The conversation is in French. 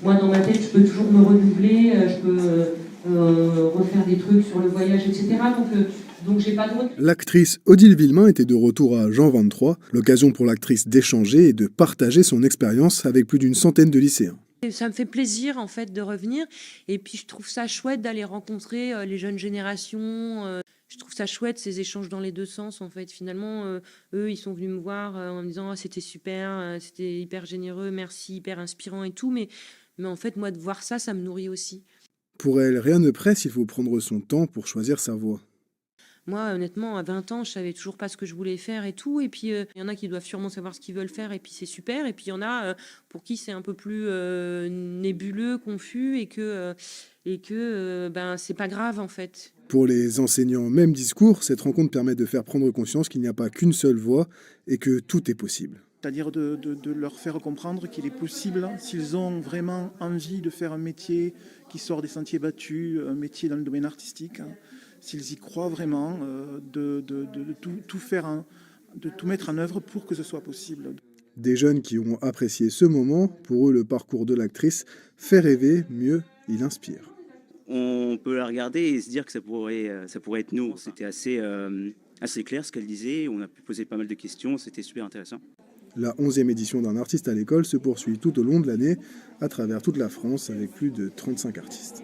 Moi, dans ma tête, je peux toujours me renouveler, je peux refaire des trucs sur le voyage, etc. Donc j'ai pas de regret. L'actrice Odile Villemain était de retour à Jean 23, l'occasion pour l'actrice d'échanger et de partager son expérience avec plus d'une centaine de lycéens. Et ça me fait plaisir en fait de revenir et puis je trouve ça chouette d'aller rencontrer les jeunes générations. Je trouve ça chouette ces échanges dans les deux sens en fait. Finalement, eux ils sont venus me voir en me disant ah, c'était super, c'était hyper généreux, merci, hyper inspirant et tout. Mais en fait moi de voir ça, ça me nourrit aussi. Pour elle, rien ne presse, il faut prendre son temps pour choisir sa voie. Moi, honnêtement, à 20 ans, je savais toujours pas ce que je voulais faire et tout. Et puis, il y en a qui doivent sûrement savoir ce qu'ils veulent faire et puis c'est super. Et puis, il y en a pour qui c'est un peu plus nébuleux, confus et que ben, c'est pas grave en fait. Pour les enseignants, même discours, cette rencontre permet de faire prendre conscience qu'il n'y a pas qu'une seule voie et que tout est possible. C'est-à-dire de leur faire comprendre qu'il est possible, s'ils ont vraiment envie de faire un métier qui sort des sentiers battus, un métier dans le domaine artistique, s'ils y croient vraiment, de tout faire, de tout mettre en œuvre pour que ce soit possible. Des jeunes qui ont apprécié ce moment, pour eux le parcours de l'actrice fait rêver, mieux, il inspire. On peut la regarder et se dire que ça pourrait être nous. C'était assez clair ce qu'elle disait, on a pu poser pas mal de questions, c'était super intéressant. La 11e édition d'un artiste à l'école se poursuit tout au long de l'année à travers toute la France avec plus de 35 artistes.